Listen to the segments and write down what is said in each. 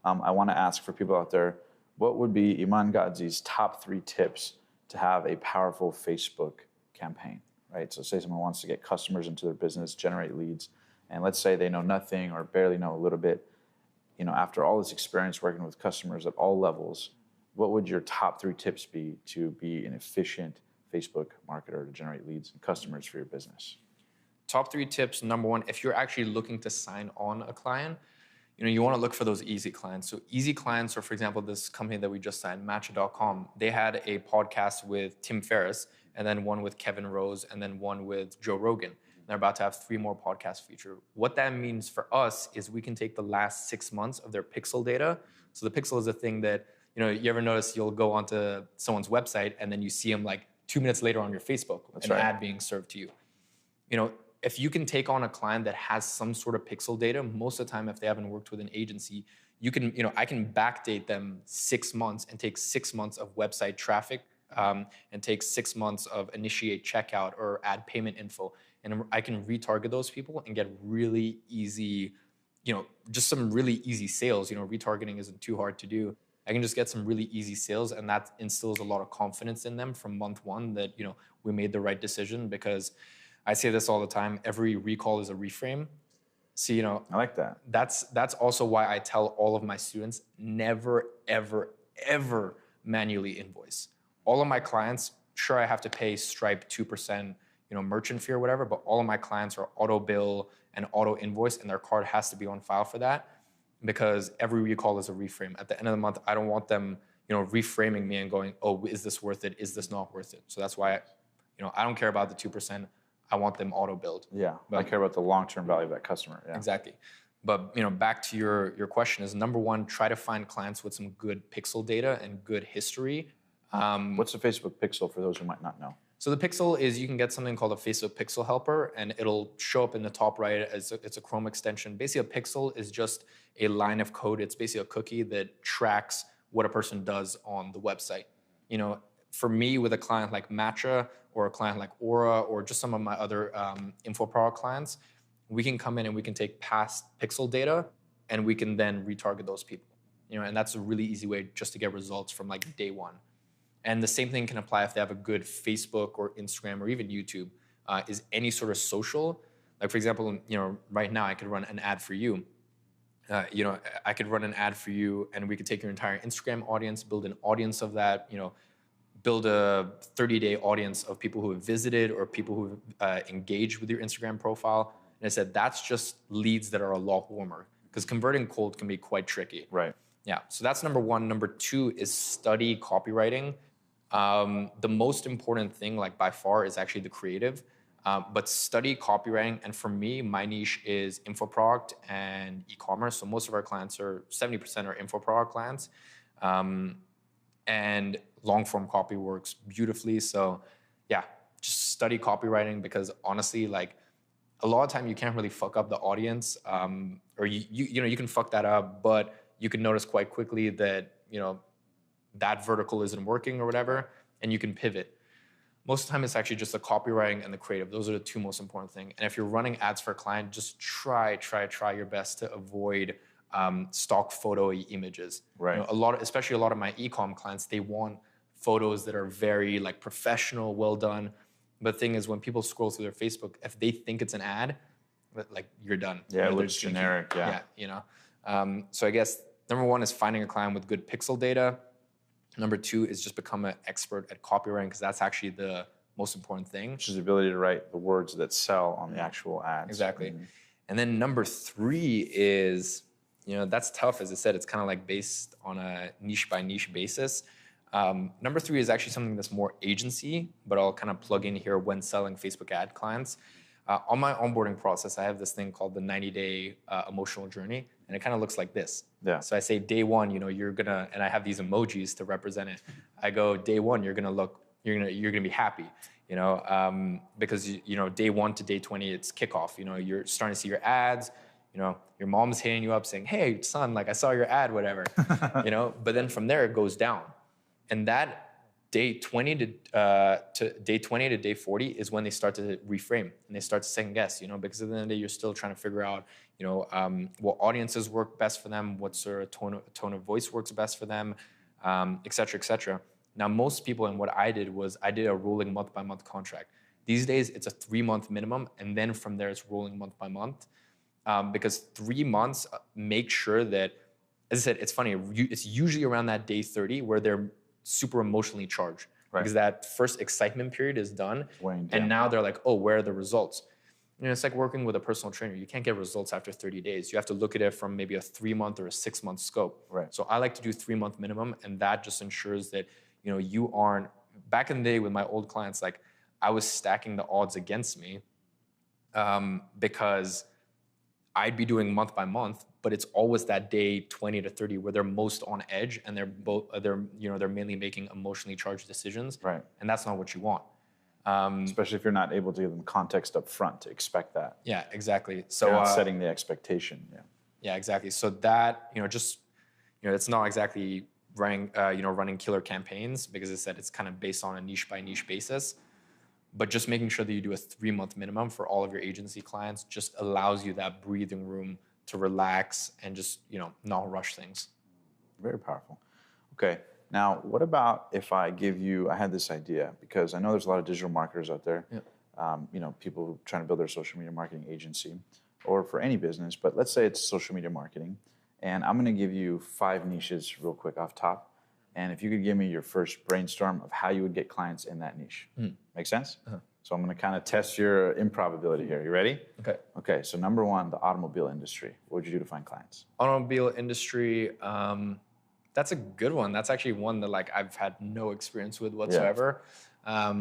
I want to ask for people out there, what would be Iman Gadzhi's top 3 tips to have a powerful Facebook campaign, right? So say someone wants to get customers into their business, generate leads, and let's say they know nothing or barely know a little bit. After all this experience working with customers at all levels, what would your top 3 tips be to be an efficient Facebook marketer to generate leads and customers for your business? Top 3 tips. Number 1, if you're actually looking to sign on a client, you want to look for those easy clients. So easy clients, or for example, this company that we just signed, Matcha.com, they had a podcast with Tim Ferriss, and then one with Kevin Rose, and then one with Joe Rogan. They're about to have 3 more podcasts featured. What that means for us is we can take the last 6 months of their pixel data. So the pixel is a thing that, you ever notice you'll go onto someone's website and then you see them like 2 minutes later on your Facebook, ad being served to you. If you can take on a client that has some sort of pixel data, most of the time, if they haven't worked with an agency, I can backdate them 6 months and take 6 months of website traffic and take 6 months of initiate checkout or add payment info. And I can retarget those people and get really easy, just some really easy sales. Retargeting isn't too hard to do. I can just get some really easy sales, and that instills a lot of confidence in them from month 1 that, we made the right decision, because I say this all the time, every recall is a reframe. So, I like that. That's also why I tell all of my students, never, ever, ever manually invoice. All of my clients, sure, I have to pay Stripe 2%, merchant fee or whatever, but all of my clients are auto bill and auto invoice, and their card has to be on file for that, because every recall is a reframe. At the end of the month, I don't want them, reframing me and going, oh, is this worth it? Is this not worth it? So that's why, I don't care about the 2%. I want them auto billed. Yeah, but I care about the long-term value of that customer. Yeah. Exactly. But back to your question is, number 1, try to find clients with some good pixel data and good history. What's the Facebook pixel for those who might not know? So the pixel is, you can get something called a Facebook pixel helper, and it'll show up in the top right as it's a Chrome extension. Basically, a pixel is just a line of code. It's basically a cookie that tracks what a person does on the website. For me, with a client like Matcha or a client like Aura or just some of my other info product clients, we can come in and we can take past pixel data and we can then retarget those people. And that's a really easy way just to get results from like day 1. And the same thing can apply if they have a good Facebook or Instagram or even YouTube, is any sort of social. Like, for example, right now I could run an ad for you. I could run an ad for you, and we could take your entire Instagram audience, build an audience of that, build a 30-day audience of people who have visited or people who have engaged with your Instagram profile. And I said, that's just leads that are a lot warmer, because converting cold can be quite tricky. Right. Yeah, so that's number 1. Number 2 is study copywriting. The most important thing, like by far, is actually the creative. But study copywriting, and for me, my niche is info product and e-commerce. So most of our clients 70% are info product clients. And long form copy works beautifully. So yeah, just study copywriting, because honestly, like a lot of time you can't really fuck up the audience, or you can fuck that up, but you can notice quite quickly that, that vertical isn't working or whatever, and you can pivot. Most of the time, it's actually just the copywriting and the creative. Those are the 2 most important things. And if you're running ads for a client, just try your best to avoid stock photo images. Right. Especially a lot of my e-com clients, they want photos that are very like professional, well done. But the thing is, when people scroll through their Facebook, if they think it's an ad, like you're done. Yeah, it looks generic. Yeah. So I guess number 1 is finding a client with good pixel data. Number 2 is just become an expert at copywriting, because that's actually the most important thing. Which is the ability to write the words that sell on the actual ads. Exactly. Mm-hmm. And then number 3 is, that's tough. As I said, it's kind of like based on a niche by niche basis. Number 3 is actually something that's more agency, but I'll kind of plug in here when selling Facebook ad clients. On my onboarding process, I have this thing called the 90-day emotional journey, and it kind of looks like this. Yeah. So I say day 1, you're gonna, and I have these emojis to represent it. I go, day 1, you're gonna be happy, because day 1 to day 20, it's kickoff. You're starting to see your ads. Your mom's hitting you up saying, "Hey, son, like I saw your ad, whatever." But then from there it goes down, and that day 20 to day 20 to day 40 is when they start to reframe and they start to second guess, because at the end of the day, you're still trying to figure out, what audiences work best for them, what sort of tone of voice works best for them, et cetera, et cetera. Now, most people, and what I did was I did a rolling month by month contract. These days, it's a 3-month minimum, and then from there, it's rolling month by month. Because 3 months, make sure that, as I said, it's funny, it's usually around that day 30 where they're super emotionally charged. Right. Because that first excitement period is done. And now they're like, oh, where are the results? It's like working with a personal trainer. You can't get results after 30 days. You have to look at it from maybe a 3-month or a 6-month scope. Right. So I like to do 3-month minimum, and that just ensures that, you aren't, back in the day with my old clients, like I was stacking the odds against me because I'd be doing month by month, but it's always that day 20 to 30 where they're most on edge and they're mainly making emotionally charged decisions. Right. And that's not what you want. Especially if you're not able to give them context up front to expect that. Yeah, exactly. So you're not setting the expectation. Yeah. Yeah, exactly. So that, it's not exactly running killer campaigns, because as I said, it's kind of based on a niche by niche basis. But just making sure that you do a 3-month minimum for all of your agency clients just allows you that breathing room to relax and just, not rush things. Very powerful. Okay. Now, what about if I had this idea, because I know there's a lot of digital marketers out there, people who are trying to build their social media marketing agency or for any business, but let's say it's social media marketing, and I'm going to give you 5 niches real quick off top. And if you could give me your first brainstorm of how you would get clients in that niche. Make sense? Uh-huh. So I'm going to kind of test your improbability here. You ready? Okay. Okay, so number 1, the automobile industry. What would you do to find clients? Automobile industry, that's a good one. That's actually one that I've had no experience with whatsoever. Yeah.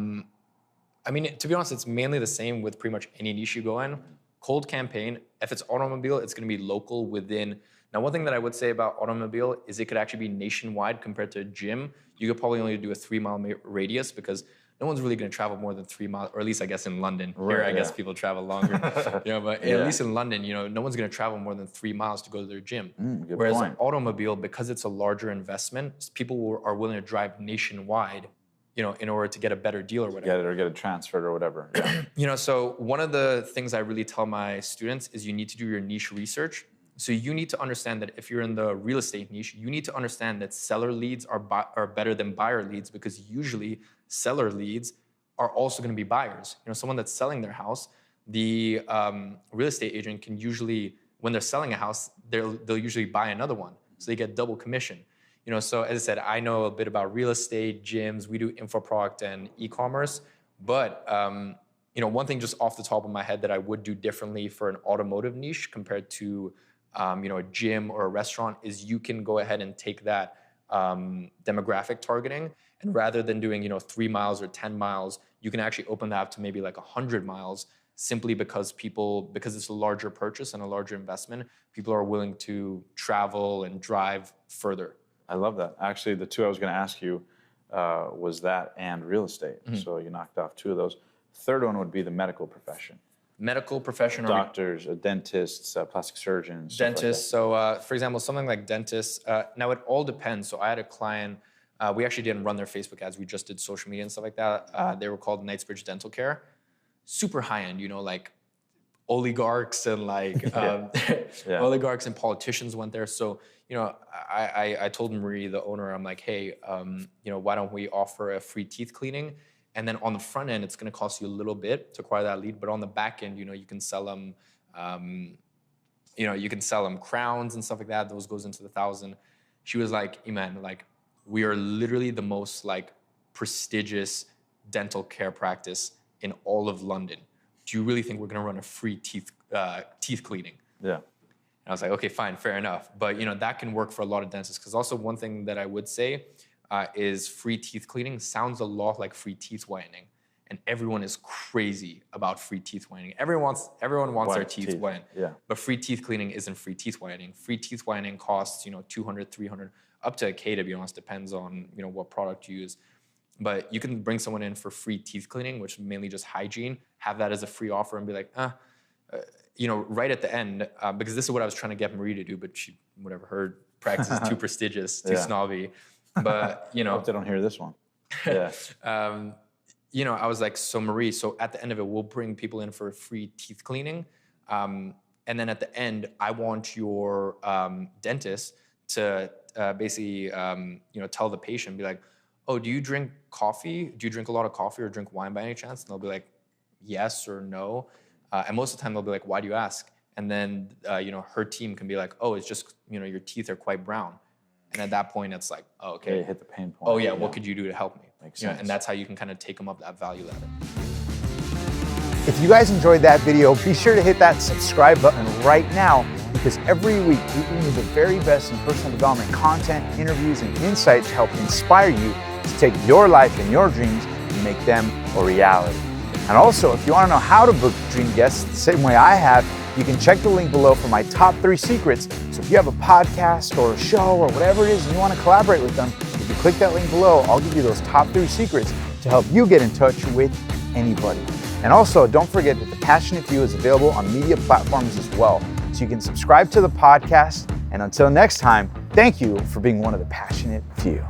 To be honest, it's mainly the same with pretty much any niche you go in. Cold campaign, if it's automobile, it's going to be local within. Now, one thing that I would say about automobile is it could actually be nationwide compared to a gym. You could probably only do a 3-mile radius because no one's really going to travel more than 3 miles, or at least I guess in London. Right, here, I guess people travel longer. But at least in London, no one's going to travel more than 3 miles to go to their gym. Whereas an automobile, because it's a larger investment, people are willing to drive nationwide, in order to get a better deal or whatever. Get it transferred or whatever. Yeah. So one of the things I really tell my students is you need to do your niche research. So you need to understand that if you're in the real estate niche, you need to understand that seller leads are better than buyer leads, because usually seller leads are also going to be buyers. Someone that's selling their house, the real estate agent can usually, when they're selling a house, they'll usually buy another one. So they get double commission. So as I said, I know a bit about real estate, gyms, we do info product and e-commerce, but one thing just off the top of my head that I would do differently for an automotive niche compared to a gym or a restaurant is you can go ahead and take that demographic targeting, and rather than doing 3 miles or 10 miles, you can actually open that up to maybe 100 miles, simply because it's a larger purchase and a larger investment, people are willing to travel and drive further. I love that. Actually, the 2 I was going to ask you was that and real estate. Mm-hmm. So you knocked off 2 of those. Third one would be the medical profession. Medical profession. Doctors, dentists, plastic surgeons. Dentists. So, for example, something like dentists. Now, it all depends. So I had a client, we actually didn't run their Facebook ads. We just did social media and stuff like that. They were called Knightsbridge Dental Care. Super high-end, oligarchs and oligarchs and politicians went there. So, I told Marie, the owner, I'm like, hey, why don't we offer a free teeth cleaning? And then on the front end, it's going to cost you a little bit to acquire that lead. But on the back end, you can sell them, crowns and stuff like that. Those goes into the 1,000. She was like, Iman, we are literally the most prestigious dental care practice in all of London. Do you really think we're going to run a free teeth cleaning? Yeah. And I was like, okay, fine, fair enough. But that can work for a lot of dentists, because also one thing that I would say is free teeth cleaning sounds a lot like free teeth whitening, and everyone is crazy about free teeth whitening. Everyone wants their teeth whitened. Yeah. But free teeth cleaning isn't free teeth whitening. Free teeth whitening costs 200, 300, up to $1,000, to be honest. Depends on what product you use. But you can bring someone in for free teeth cleaning, which is mainly just hygiene. Have that as a free offer and be like, right at the end, because this is what I was trying to get Marie to do, but she, her practice is too prestigious, too snobby. But I hope they don't hear this one. Yeah. I was like, so Marie, so at the end of it, we'll bring people in for a free teeth cleaning. And then at the end, I want your dentist to basically, tell the patient, be like, oh, do you drink coffee? Do you drink a lot of coffee or drink wine by any chance? And they'll be like, yes or no. And most of the time they'll be like, why do you ask? And then, her team can be like, oh, it's just, your teeth are quite brown. And at that point, it's like, oh, okay. They hit the pain point. Oh, yeah, what could you do to help me? Makes sense. And that's how you can kind of take them up that value ladder. If you guys enjoyed that video, be sure to hit that subscribe button right now, because every week we bring you the very best in personal development content, interviews, and insight to help inspire you to take your life and your dreams and make them a reality. And also, if you want to know how to book dream guests the same way I have, you can check the link below for my top 3 secrets. So if you have a podcast or a show or whatever it is and you want to collaborate with them, if you click that link below, I'll give you those top 3 secrets to help you get in touch with anybody. And also, don't forget that The Passionate Few is available on media platforms as well. So you can subscribe to the podcast. And until next time, thank you for being one of the passionate few.